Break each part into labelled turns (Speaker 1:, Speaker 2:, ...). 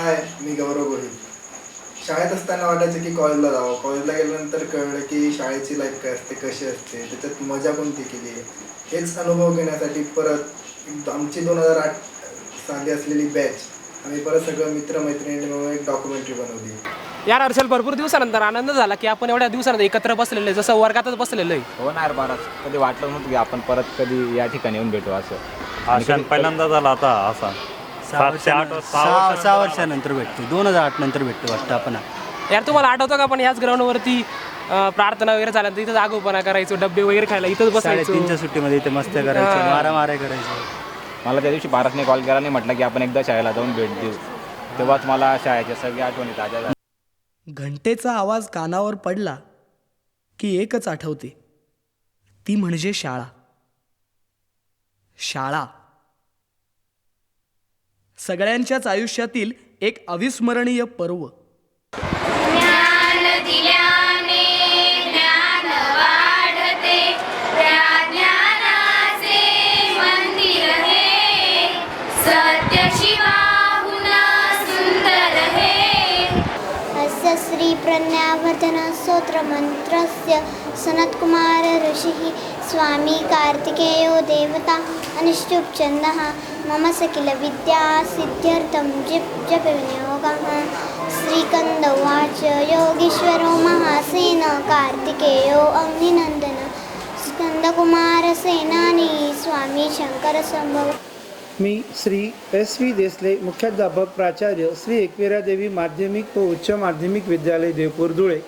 Speaker 1: हाय, मी गौरव गोहिल. शाळेत असताना वाटायचं की कॉलेजला जावं. कॉलेजला गेल्यानंतर कळलं की शाळेची लाईफ काय असते, कशी असते, त्याच्यात मजा कोणती केली आहे. हेच अनुभव घेण्यासाठी परत आमची 2008 साली असलेली बॅच आम्ही परत सगळं मित्रमैत्रिणी मिळून एक डॉक्युमेंटरी बनवली.
Speaker 2: यार हर्षल, भरपूर दिवसानंतर आनंद झाला की आपण एवढ्या दिवसानंतर एकत्र बसलेलो आहे, जसं वर्गातच बसलेलो आहे.
Speaker 3: हो ना यार, बराच कधी वाटलं नव्हतं की आपण परत कधी या ठिकाणी येऊन भेटू असं.
Speaker 4: आणि पहिल्यांदा झाला आता असा
Speaker 5: 6 वर्षानंतर भेटतो. 2008 नंतर भेटतो वाटतं आपण.
Speaker 2: यार तुम्हाला आठवतं का आपण याच ग्राउंडवरती प्रार्थना वगैरे झाल्यानंतर इथंच आगोपणा करायचो, डब्बे वगैरे खायला इथंच बसायचो.
Speaker 5: 3च्या सुट्टीमध्ये इथे मस्त्या करायचो, मारामाऱ्या करायचो.
Speaker 3: मला त्या दिवशी भारतने कॉल केला नाही, म्हटलं की आपण एकदा शाळेला जाऊन भेट देऊ. तेव्हाच मला शाळेच्या सगळ्या आठवणी ताज्या झाल्या.
Speaker 6: घंटेचा आवाज कानावर पडला की एकच आठवते, ती म्हणजे शाळा. शाळा सगळ्यांच्याच आयुष्यातील एक अविस्मरणीय पर्व.
Speaker 7: ज्ञान दिल्याने ज्ञान वाढते, त्या ज्ञानाचे मंदिर हे सत्य शिवाहून सुंदर हे.
Speaker 8: अस्य श्री प्रज्ञावर्धन स्तोत्र मंत्रस्य सनत्कुमार ऋषिः स्वामी कार्तिकेयो देवता अनुष्टुप् छन्दः मम सकिल विद्या सिद्ध्यर्थं जप विनियोगः. श्रीकंद उवाच योगीश्वरो महासेन कार्तिकेयो अग्निनंदन स्कंदकुमार सेनानी स्वामी शंकर संभव.
Speaker 9: मी श्री एस व्ही देसले, मुख्याध्यापक प्राचार्य श्री एकविरा देवी माध्यमिक व उच्च माध्यमिक विद्यालय देवपूर धुळे.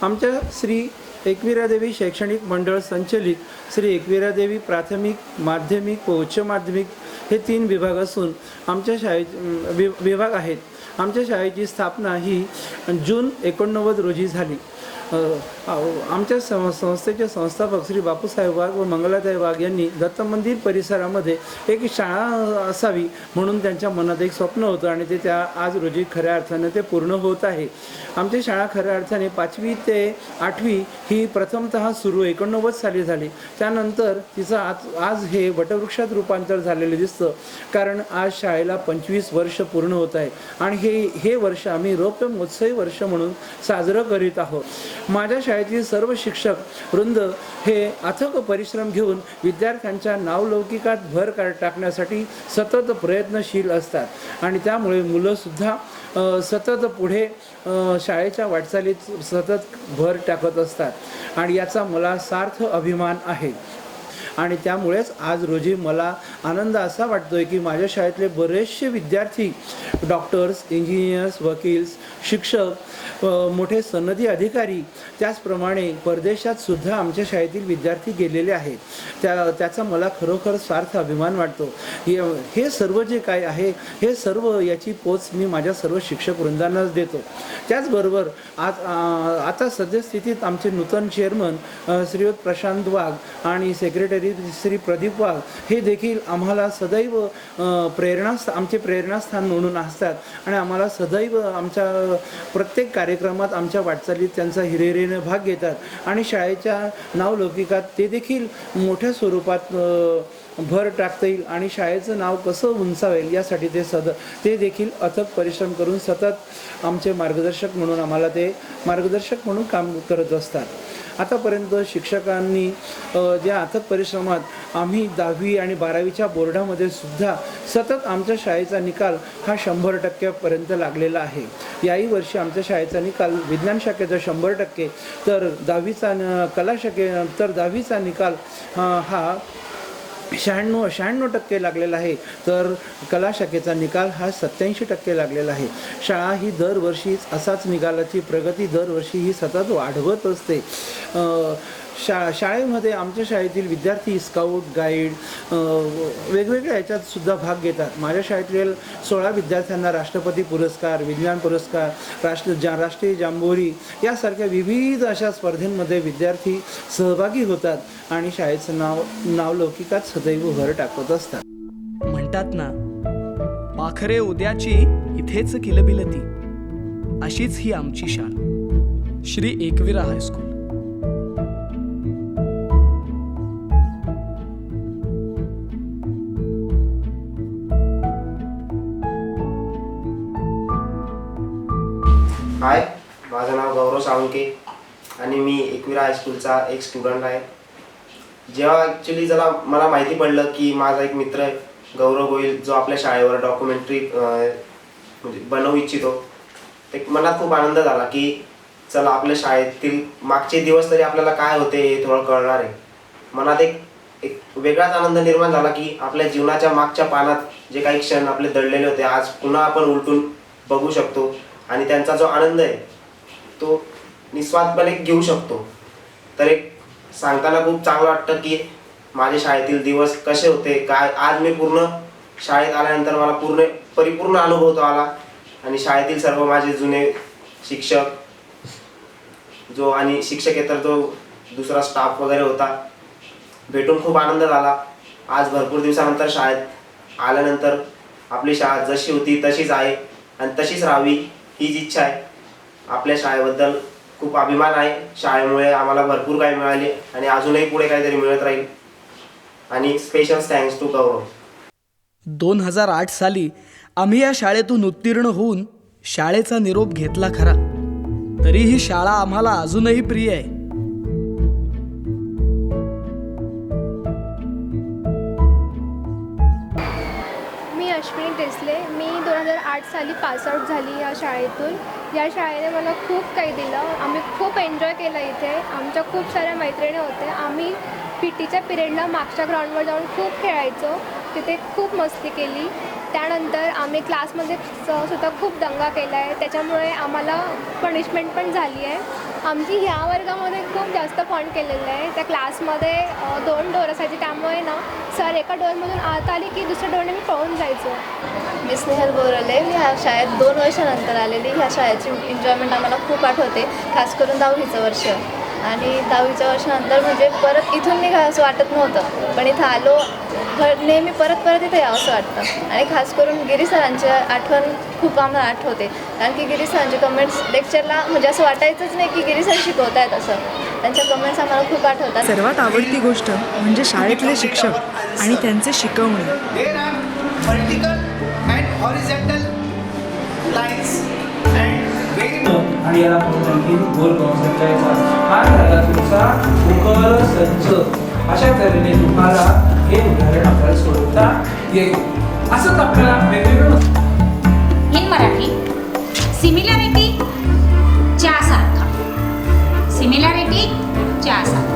Speaker 9: आमच्या श्री एकविरा देवी शैक्षणिक मंडळ संचलित श्री एकविरा देवी प्राथमिक, माध्यमिक व उच्च माध्यमिक हे 3 विभाग असून आमच्या शाळेत विभाग आहेत. आमच्या शाळेची स्थापना ही जून 89 रोजी झाली. आमच्या संस्थेचे संस्थापक श्री बापूसाहेब वाघ व मंगलाताई वाघ यांनी दत्त मंदिर परिसरामध्ये एक शाळा असावी म्हणून त्यांच्या मनात एक स्वप्न होतं आणि ते त्या आज रोजी खऱ्या अर्थाने ते पूर्ण होत आहे. आमची शाळा खऱ्या अर्थाने 5वी ते 8वी ही प्रथमतः सुरू 89 साली झाली. त्यानंतर तिचं आज हे वटवृक्षात रूपांतर झालेलं दिसतं, कारण आज शाळेला 25 वर्ष पूर्ण होत आहे आणि हे वर्ष आम्ही रौप्य महोत्सवी वर्ष म्हणून साजरं करीत आहोत. माझ्या शाळेतील सर्व शिक्षक वृंद हे अथक परिश्रम घेऊन विद्यार्थ्यांच्या नावलौकिकात भर टाकण्यासाठी सतत प्रयत्नशील असतात आणि त्यामुळे मुलंसुद्धा सतत पुढे शाळेच्या वाटचालीत सतत भर टाकत असतात आणि याचा मला सार्थ अभिमान आहे. आणि त्यामुळेच आज रोजी मला आनंद असा वाटतोय की माझ्या शाळेतले बरेचसे विद्यार्थी डॉक्टर्स, इंजिनियर्स, वकील्स, शिक्षक, मोठे सनदी अधिकारी, त्याचप्रमाणे परदेशात सुद्धा आमच्या शाळेतील विद्यार्थी गेलेले आहेत. त्याचा मला खरोखर स्वार्थ अभिमान वाटतो. हे सर्व जे काय आहे हे सर्व याची पोच मी माझ्या सर्व शिक्षक वृंदांनाच देतो. त्याचबरोबर आता सद्यस्थितीत आमचे नूतन चेअरमन श्रीयुत प्रशांत वाघ आणि सेक्रेटरी श्री प्रदीप वाघ हे देखील आम्हाला सदैव आमचे प्रेरणास्थान म्हणून असतात आणि आम्हाला सदैव आमच्या प्रत्येक कार्यक्रमात आमच्या वाटचालीत त्यांचा हिरिरीने भाग घेतात आणि शाळेच्या नावलौकिकात ते देखील मोठ्या स्वरूपात भर टाकता येईल आणि शाळेचं नाव कसं उंचावेल यासाठी ते देखील अथक परिश्रम करून सतत आमचे मार्गदर्शक म्हणून आम्हाला ते मार्गदर्शक म्हणून काम करत असतात. आतापर्यंत शिक्षकांनी ज्या अथक परिश्रमात आम्ही 10वी आणि 12वीच्या बोर्डामध्ये सुद्धा सतत आमच्या शाळेचा निकाल हा 100% लागलेला आहे. याही वर्षी आमच्या शाळेचा निकाल विज्ञान शाखेचा 100%, तर 10वीचा कला शाखे तर 10वीचा निकाल हा 96% लागलेला आहे, तर कला शाखेचा निकाल हा 87% लागलेला आहे. शाळा ही दरवर्षीच असाच निकालाची प्रगती दरवर्षी ही सतत वाढवत असते. शाळेमध्ये आमच्या शाळेतील विद्यार्थी स्काउट, गाईड वेगवेगळ्या याच्यात सुद्धा भाग घेतात. माझ्या शाळेतील 16 विद्यार्थ्यांना राष्ट्रपती पुरस्कार, विज्ञान पुरस्कार, राष्ट्रीय जांभोरी यासारख्या विविध अशा स्पर्धेंमध्ये विद्यार्थी सहभागी होतात आणि शाळेचं नावलौकिकात सदैव भर टाकत असतात.
Speaker 6: म्हणतात ना, पाखरे उद्याची इथेच किलबिलती, अशीच ही आमची शाळा, श्री एकविरा हायस्कूल.
Speaker 10: हाय, माझं नाव गौरव साळुंके आणि मी एकविरा हायस्कूलचा एक स्टुडंट आहे. जेव्हा ज्याला मला माहिती पडलं की माझा एक मित्र आहे गौरव गोहिल, जो आपल्या शाळेवर डॉक्युमेंटरी म्हणजे बनवू इच्छितो, एक मनात खूप आनंद झाला की चला आपल्या शाळेतील मागचे दिवस तरी आपल्याला काय होते हे थोडं कळणार आहे. मनात एक वेगळाच आनंद निर्माण झाला की आपल्या जीवनाच्या मागच्या पानात जे काही क्षण आपले दडलेले होते आज पुन्हा आपण उलटून बघू शकतो आणि त्यांचा जो आनंद आहे तो निस्वार्थपणे घेऊ शकतो. तर एक सांगताना खूप चांगलं वाटतं की माझ्या शाळेतील दिवस कसे होते, काय आज मी पूर्ण शाळेत आल्यानंतर मला परिपूर्ण अनुभव तो आला आणि शाळेतील सर्व माझे जुने शिक्षक आणि शिक्षकेतर जो दुसरा स्टाफ वगैरे होता भेटून खूप आनंद झाला. आज भरपूर दिवसानंतर शाळेत आल्यानंतर आपली शाळा जशी होती तशीच आहे आणि तशीच राहावी हीच इच्छा आहे. आपल्या शाळेबद्दल खूप अभिमान आहे. शाळेमुळे आम्हाला भरपूर काही मिळाले आणि अजूनही पुढे काहीतरी मिळत राहील आणि स्पेशल थँक्स टू गौरव.
Speaker 6: 2008 साली आम्ही या शाळेतून उत्तीर्ण होऊन शाळेचा निरोप घेतला खरा, तरीही शाळा आम्हाला अजूनही प्रिय आहे.
Speaker 11: मी अश्विनी देसले. मी 2008 साली पासआउट झाली या शाळेतून. या शाळेने मला खूप काही दिलं. आम्ही खूप एन्जॉय केलं इथे. आमच्या खूप साऱ्या मैत्रिणी होत्या. आम्ही PT पिरियडला मागच्या ग्राउंडवर जाऊन खूप खेळायचो. तिथे खूप मस्ती केली. त्यानंतर आम्ही क्लासमध्ये सुद्धा खूप दंगा केला आहे. त्याच्यामुळे आम्हाला पनिशमेंट पण झाली आहे. आमची ह्या वर्गामध्ये खूप जास्त फन केलेलं आहे. त्या क्लासमध्ये 2 डोअर असायचे, त्यामुळे ना सर एका डोअरमधून आत आली की दुसऱ्या डोअरने मी पळून जायचो.
Speaker 12: मी स्नेहल बोरले. मी ह्या शाळेत 2 वर्षानंतर आलेली. ह्या शाळेची एन्जॉयमेंट आम्हाला खूप आठवते, खास करून 10वीचं वर्ष. आणि 10वीच्या वर्षानंतर म्हणजे परत इथून निघावं असं वाटत नव्हतं, पण इथं आलो नेहमी परत इथं यावं असं वाटतं. आणि खास करून गिरी सरांची आठवण खूप आम्हाला आठवते, कारण की गिरी सरांचे कमेंट्स लेक्चरला म्हणजे असं वाटायचंच नाही की गिरी सर शिकवत आहेत असं. त्यांच्या कमेंट्स आम्हाला खूप आठवतात.
Speaker 13: सर्वात आवडती गोष्ट म्हणजे शाळेतले शिक्षक आणि त्यांचे शिकवणे.
Speaker 9: आणि याला गोल कॉन्सेप्ट हा झाला तुमचा उकल संच. अशा तऱ्हेने तुम्हाला हे उदाहरण आपल्याला सोडवता येईल. असंच आपल्याला वेगवेगळं
Speaker 14: इन मराठी सिमिलॅरिटी च्यासारखा, सिमिलॅरिटी च्यासारखा.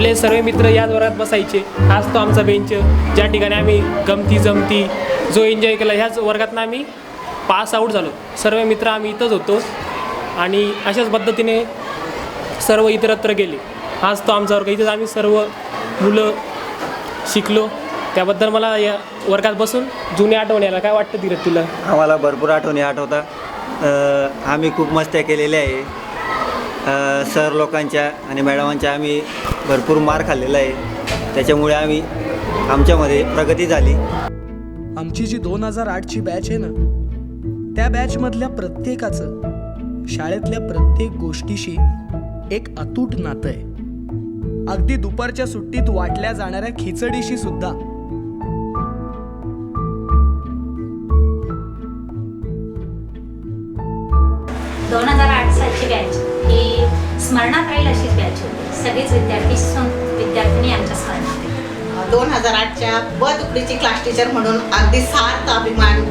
Speaker 2: आपले सर्व मित्र याच वर्गात बसायचे. हाच तो आमचा बेंच, ज्या ठिकाणी आम्ही गमती जमती जो एन्जॉय केला, ह्याच वर्गातनं आम्ही पास आऊट झालो. सर्व मित्र आम्ही इथंच होतो आणि अशाच पद्धतीने सर्व इतरत्र गेले. हाच तो आमचा वर्ग, इथंच आम्ही सर्व मुलं शिकलो. त्याबद्दल मला या वर्गात बसून जुनी आठवण यायला. काय वाटतं धीरज तुला?
Speaker 5: आम्हाला भरपूर आठवणी आठवता. आम्ही खूप मस्त्या केलेल्या आहे. सर लोकांच्या आणि मॅडमांच्या आम्ही भरपूर मार खाल्लेला आहे. त्याच्यामुळे आमच्यामध्ये प्रगती झाली.
Speaker 6: आमची जी 2008ची बॅच आहे ना, त्या बॅचमधल्या प्रत्येकाचं शाळेतल्या प्रत्येक गोष्टीशी एक अतूट नातं आहे. अगदी दुपारच्या सुट्टीत वाटल्या जाणाऱ्या खिचडीशी सुद्धा.
Speaker 14: दोन 2008 सालची बॅच ही स्मरणात राहील अशीच बॅच होती. सगळेच विद्यार्थिनी आमच्या स्मरणात आहेत.
Speaker 15: 2008च्या ब तुकडीची क्लास टीचर म्हणून अगदी सार्थ अभिमान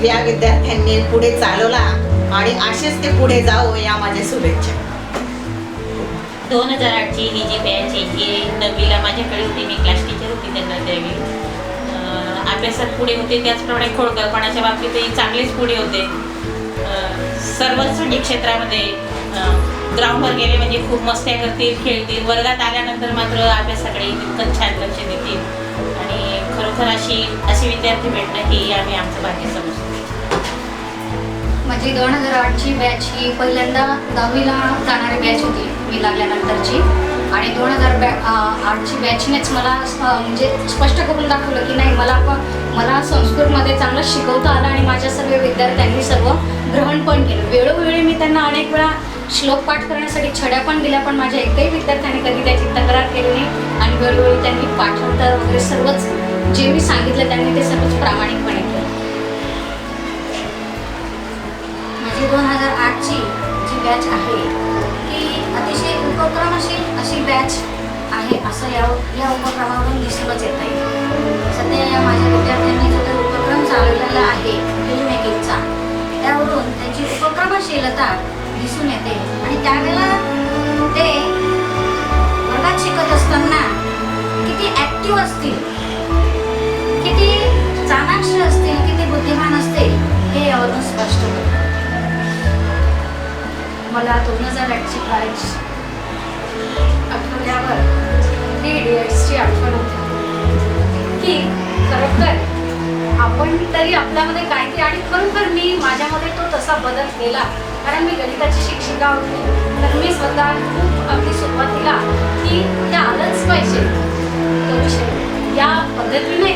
Speaker 15: या विद्यार्थ्यांनी पुढे चालवला आणि असेच ते पुढे जावो या माझ्या शुभेच्छा.
Speaker 14: 2008ची ही जी बॅच आहे ही 9वीला माझ्याकडे होती. मी क्लास टीचर होती त्यांना त्यावेळी. अभ्यासात पुढे होते, त्याचप्रमाणे खोडकरपणाच्या बाबतीतही चांगलेच पुढे होते. सर्वच म्हणजे क्षेत्रामध्ये ग्राउंडवर गेले म्हणजे खूप मस्त्या करतील, खेळतील. वर्गात आल्यानंतर मात्र अभ्यासाकडे तितकंच छान लक्ष देतील आणि खरोखर अशी विद्यार्थी भेटणं ही आम्ही आमचं भाग्य समजतो.
Speaker 16: माझी 2008ची बॅच ही पहिल्यांदा 10वीला जाणारी बॅच होती मी लागल्यानंतरची. आणि 2008ची बॅचनेच मला म्हणजे स्पष्ट करून दाखवलं की नाही, मला संस्कृतमध्ये चांगलं शिकवता आलं आणि माझ्या सर्व विद्यार्थ्यांनी सर्व ग्रहण पण केलं. वेळोवेळी मी त्यांना अनेक वेळा श्लोक पाठ करण्यासाठी छड्या पण दिल्या, पण माझ्या एकही विद्यार्थ्यांनी कधी त्याची तक्रार केली नाही. आणि वेळोवेळी त्यांनी पाठांतर वगैरे सर्वच जे मी सांगितलं त्यांनी ते सर्वच प्रामाणिकपणे केलं. माझी 2008ची जी बॅच आहे ती अतिशय उपक्रमशील अशी बॅच आहे असं या उपक्रमावरून दिसूनच येत आहे. सध्या या माझ्या विद्यार्थ्यांनी जो काही उपक्रम चालवलेला आहे फिल्म मेकिंगचा, त्यावरून त्यांची उपक्रमशीलता दिसून येते. आणि त्यावेळेला ते वर्गात शिकत असताना किती ॲक्टिव्ह असतील, किती चाणाक्ष असतील, किती बुद्धिमान असतील हे यावरून स्पष्ट होतं. मला 2008ची बॅच आठवल्यावर 3 इडियट्सची आठवण होते की खरोखर आपण तरी आपल्यामध्ये काहीतरी, आणि खरोखर मी माझ्यामध्ये तो तसा बदल केला. कारण मी गणिताची शिक्षिका होती, तर मी स्वतः खूप अगदी सुरुवातीला की ते आलंच पाहिजे तो विषय या पद्धतीने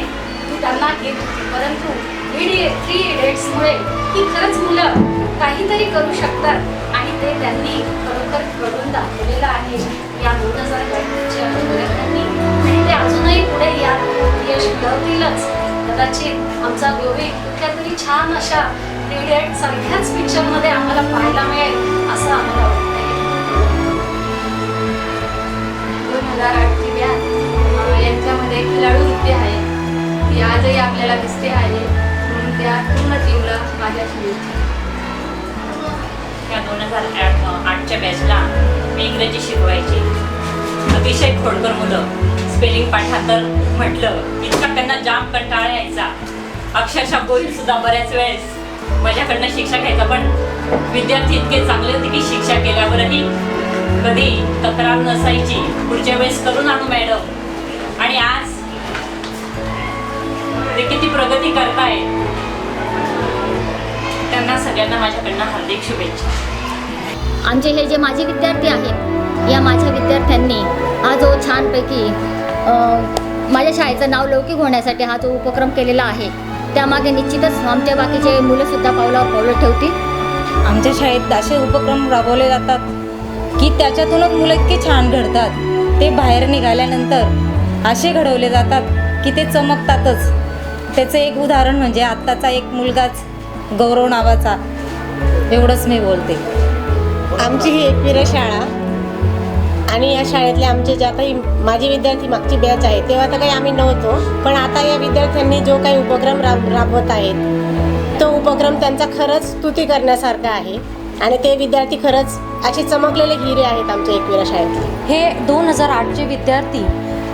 Speaker 16: मी त्यांना घेत होती. परंतु 3 इडियट्समुळे की खरंच मुलं काहीतरी करू शकतात आणि ते त्यांनी खरोखर घडून दाखवलेलं आहे या 2008च्या विद्यार्थ्यांनी. आणि ते अजूनही पुढे या यश मिळवतीलच. कदाचित आमचा गोवी कुठल्या तरी छान अशा 3 इडियट्स सारख्याच पिक्चरमध्ये आम्हाला पाहायला मिळेल असं आम्हाला वाटतंय. 2008ची बॅच यांच्यामध्ये खेळाडू वृत्ती आहे ती आजही आपल्याला दिसते आहे. म्हणून त्या पूर्ण टीमला माझ्या शुभेच्छा.
Speaker 14: या 2008च्या बॅचला मी इंग्रजी शिकवायची. अतिशय खोडकर मुलं. स्पेलिंग पाठांतर म्हटलं इतका त्यांना जाम कंटाळा यायचा. अक्षरशः बोलून सुद्धा बऱ्याच वेळेस माझ्याकडनं शिक्षा घ्यायचा. पण विद्यार्थी इतके चांगले होते की शिक्षा केल्यावरही कधी तक्रार नसायची. पुढच्या वेळेस करून आणू मॅडम. आणि आज ते किती प्रगती करतायत. त्यांना सगळ्यांना माझ्याकडनं हार्दिक शुभेच्छा.
Speaker 17: आमचे हे जे माजी विद्यार्थी आहेत, या माझ्या विद्यार्थ्यांनी हा जो छानपैकी माझ्या शाळेचं नाव लौकिक होण्यासाठी हा जो उपक्रम केलेला आहे, त्यामागे निश्चितच आमच्या बाकीचे मुलंसुद्धा पावलं ठेवतील.
Speaker 18: आमच्या शाळेत असे उपक्रम राबवले जातात की त्याच्यातूनच मुलं इतके छान घडतात. ते बाहेर निघाल्यानंतर असे घडवले जातात की ते चमकतातच. त्याचं एक उदाहरण म्हणजे आत्ताचा एक मुलगाच गौरव नावाचा. एवढंच मी बोलते.
Speaker 19: आमची ही एकविरा शाळा आणि या शाळेतले आमचे ज्या काही माजी विद्यार्थी मागची बॅच आहे तेव्हा तर काही आम्ही नव्हतो, पण आता या विद्यार्थ्यांनी जो काही उपक्रम राबवत आहेत तो उपक्रम त्यांचा खरंच स्तुती करण्यासारखा आहे. आणि ते विद्यार्थी खरंच असे चमकलेले हिरे आहेत आमच्या एकविरा शाळेतले.
Speaker 18: हे 2008चे विद्यार्थी,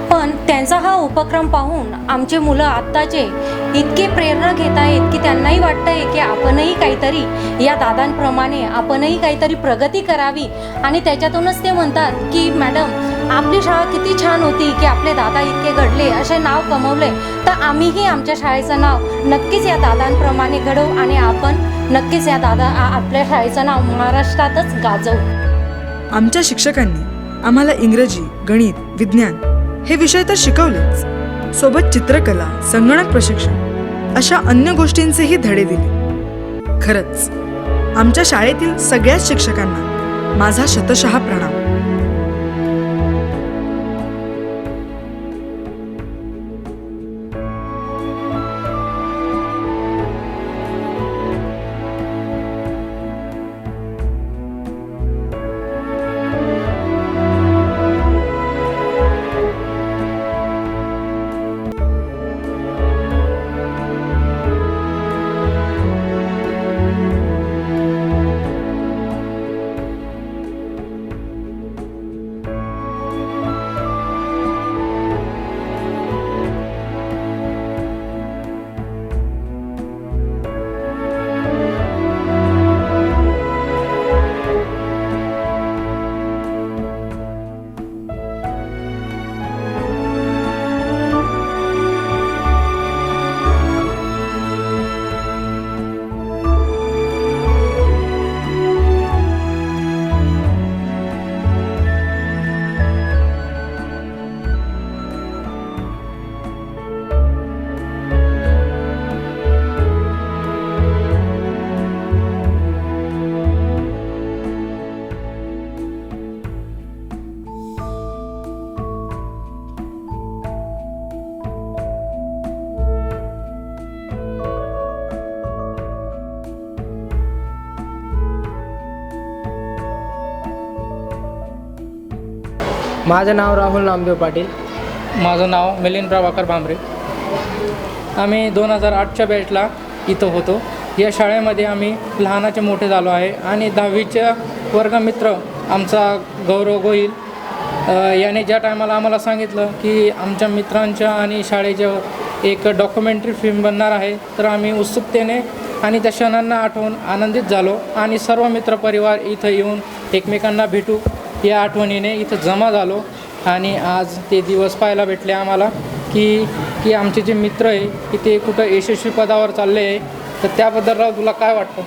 Speaker 18: पण त्यांचा हा उपक्रम पाहून आमचे मुलं आत्ताचे इतके प्रेरणा घेत आहेत की त्यांनाही वाटतं आहे की आपणही काहीतरी या दादांप्रमाणे आपणही काहीतरी प्रगती करावी. आणि त्याच्यातूनच ते म्हणतात की मॅडम आपली शाळा किती छान होती की आपले दादा इतके घडले, असे नाव कमवले, तर आम्हीही आमच्या शाळेचं नाव नक्कीच या दादांप्रमाणे घडवू आणि आपण नक्कीच या आपल्या शाळेचं नाव महाराष्ट्रातच गाजवू.
Speaker 13: आमच्या शिक्षकांनी आम्हाला इंग्रजी, गणित, विज्ञान हे विषय तर शिकवलेच, सोबत चित्रकला, संगणक प्रशिक्षण अशा अन्य गोष्टींचेही धडे दिले. खरंच आमच्या शाळेतील सगळ्याच शिक्षकांना माझा शतशः प्रणाम.
Speaker 2: माझं नाव राहुल नामदेव पाटील. माझं नाव मिलिंद प्रभाकर भांबरे. आम्ही 2008च्या बॅचला इथं होतो. या शाळेमध्ये आम्ही लहानाचे मोठे झालो आहे आणि 10वीच्या वर्गमित्र आमचा गौरव गोहिल याने ज्या टायमाला आम्हाला सांगितलं की आमच्या मित्रांच्या आणि शाळेच्या एक डॉक्युमेंटरी फिल्म बनणार आहे, तर आम्ही उत्सुकतेने आणि त्या क्षणांना आठवून आनंदित झालो आणि सर्व मित्रपरिवार इथं येऊन एकमेकांना भेटू या आठवणीने इथं जमा झालो. आणि आज ते दिवस पाहायला भेटले आम्हाला की आमचे जे मित्र आहे की ते कुठं यशस्वी पदावर चालले आहे. तर त्याबद्दल राव तुला काय वाटतं?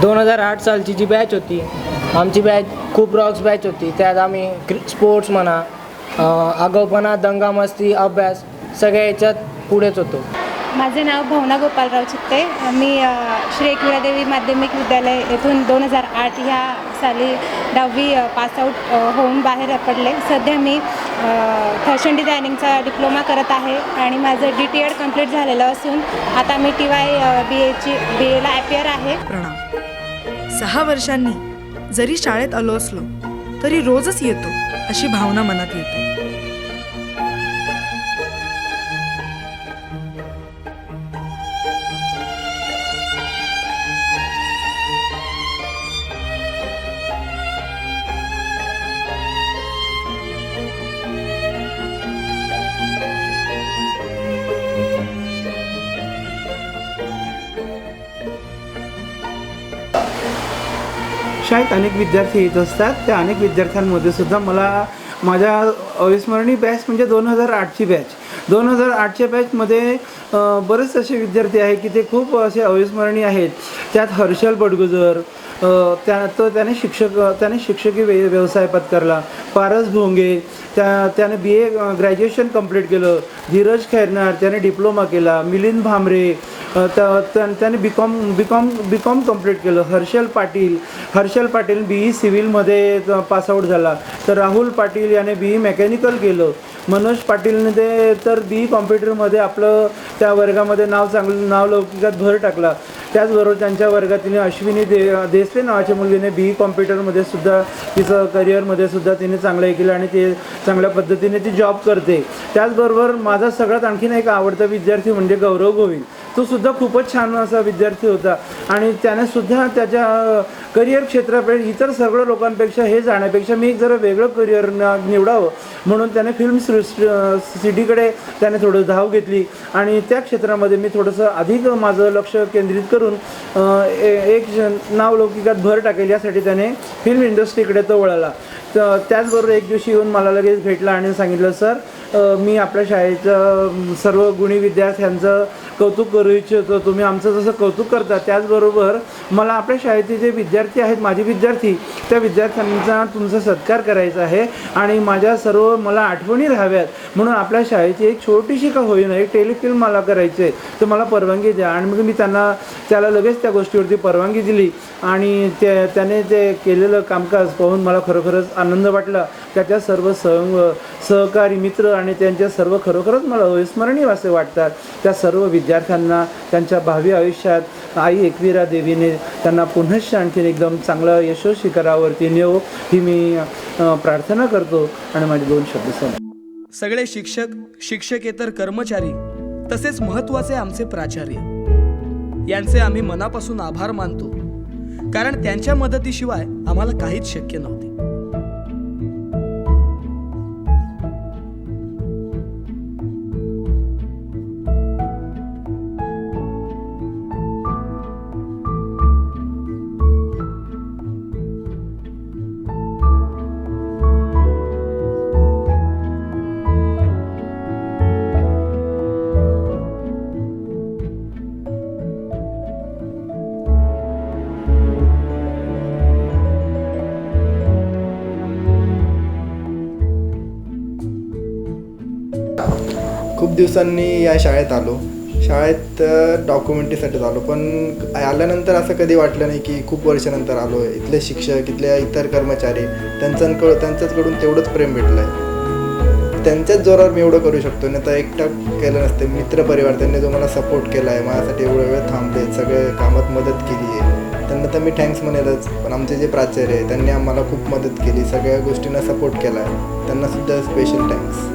Speaker 20: 2008 सालची जी बॅच होती, आमची बॅच खूप रॉक्स बॅच होती. त्यात आम्ही स्पोर्ट्स म्हणा, आगाऊपणा, दंगामस्ती, अभ्यास सगळ्या याच्यात पुढेच होतो.
Speaker 21: माझे नाव भावना गोपालराव चित्ते. मी श्री एकविरादेवी माध्यमिक विद्यालय येथून 2008 ह्या साली 10वी पासआउट होऊन बाहेर पडले. सध्या मी फॅशन डिझायनिंगचा डिप्लोमा करत आहे आणि माझं DTED कंप्लीट झालेलं असून आता मी TY BA ला ॲपियर आहे.
Speaker 13: प्रणाम. 6 वर्षांनी जरी शाळेत आलो असलो तरी रोजच येतो अशी भावना मनात येते.
Speaker 9: शाळेत अनेक विद्यार्थी येत असतात. त्या अनेक विद्यार्थ्यांमध्ये सुद्धा मला माझ्या अविस्मरणीय बॅच म्हणजे 2008ची बॅच. 2008च्या बॅचमध्ये बरेच असे विद्यार्थी आहे की ते खूप असे अविस्मरणीय आहेत. त्यात हर्षल बडगुजर, त्याने शिक्षकी व्यवसाय पत्करला. पारस भोंगे त्याने BA ग्रॅज्युएशन कंप्लीट केलं. धीरज खैरनार त्याने डिप्लोमा केला. मिलिंद भांबरे त्याने बीकॉम कंप्लीट केलं. हर्षल पाटील BE सिव्हिलमध्ये पासआउट झाला. तर राहुल पाटील याने BE मेकॅनिकल केलं. मनोज पाटीलने ते तर BE कॉम्प्युटरमध्ये आपलं त्या वर्गामध्ये नावलौकिकात भर टाकला. त्याचबरोबर त्यांच्या वर्गातील अश्विनी देसले नावाच्या मुलगीने BE कॉम्प्युटरमध्ये सुद्धा तिचं करिअरमध्ये सुद्धा तिने चांगलं हे केलं आणि ते चांगल्या पद्धतीने ती जॉब करते. त्याचबरोबर माझा सगळ्यात आणखीन एक आवडता विद्यार्थी म्हणजे गौरव गोविल. तो सुद्धा खूपच छान असा विद्यार्थी होता आणि त्याने सुद्धा त्याच्या करिअर क्षेत्राकडे इतर सगळ्या लोकांपेक्षा हे जाण्यापेक्षा मी एक जरा वेगळं करिअर निवडावं म्हणून त्याने फिल्म सिटीकडे त्याने थोडं धाव घेतली आणि त्या क्षेत्रामध्ये मी थोडंसं अधिक माझं लक्ष केंद्रित करून एक नावलौकिकात भर टाकेल यासाठी त्याने फिल्म इंडस्ट्रीकडे तो वळाला. तर त्याचबरोबर एक दिवशी येऊन मला लगेच भेटला आणि सांगितलं, सर मी आपल्या शाळेचं सर्व गुणी विद्यार्थ्यांचं कौतुक करू इच्छितो. तुम्ही आमचं जसं कौतुक करता त्याचबरोबर मला आपल्या शाळेचे जे विद्यार्थी आहेत माझे विद्यार्थी त्या विद्यार्थ्यांचा तुमचा सत्कार करायचा आहे आणि माझ्या सर्व मला आठवणी राहाव्यात म्हणून आपल्या शाळेची एक छोटीशी का होईना एक टेलिफिल्म मला करायची आहे तर मला परवानगी द्या. आणि मग मी त्याला लगेच त्या गोष्टीवरती परवानगी दिली आणि त्याने ते केलेलं कामकाज पाहून मला खरोखरच आनंद वाटला. त्याच्या सर्व सहकारी मित्र आणि त्यांच्या सर्व खरोखरच मला अविस्मरणीय असे वाटतात. त्या सर्व विद्यार्थ्यांना त्यांच्या भावी आयुष्यात आई एकविरा देवीने त्यांना पुनश्च आणखीन एकदम चांगलं यशस्वी करावरती नेवो ही मी प्रार्थना करतो आणि माझे 2 शब्द सांगतो.
Speaker 6: सगळे शिक्षक, शिक्षकेतर कर्मचारी तसेच महत्त्वाचे आमचे प्राचार्य यांचे आम्ही मनापासून आभार मानतो कारण त्यांच्या मदतीशिवाय आम्हाला काहीच शक्य नव्हते.
Speaker 1: खूप दिवसांनी या शाळेत आलो. शाळेत डॉक्युमेंटरीसाठी आलो पण आल्यानंतर असं कधी वाटलं नाही की खूप वर्षानंतर आलो आहे. इथले शिक्षक, इथले इतर कर्मचारी त्यांच्याचकडून तेवढंच प्रेम भेटलं आहे. त्यांच्याच जोरावर मी एवढं करू शकतो नाही तर एकटं केलं नसते. मित्रपरिवार त्यांनी जो मला सपोर्ट केला आहे, माझ्यासाठी एवढा वेळ थांबले, सगळे कामात मदत केली आहे, त्यांना तर मी थँक्स म्हणेलच. पण आमचे जे प्राचार्य आहे त्यांनी आम्हाला खूप मदत केली, सगळ्या गोष्टींना सपोर्ट केला आहे, त्यांनासुद्धा स्पेशल थँक्स.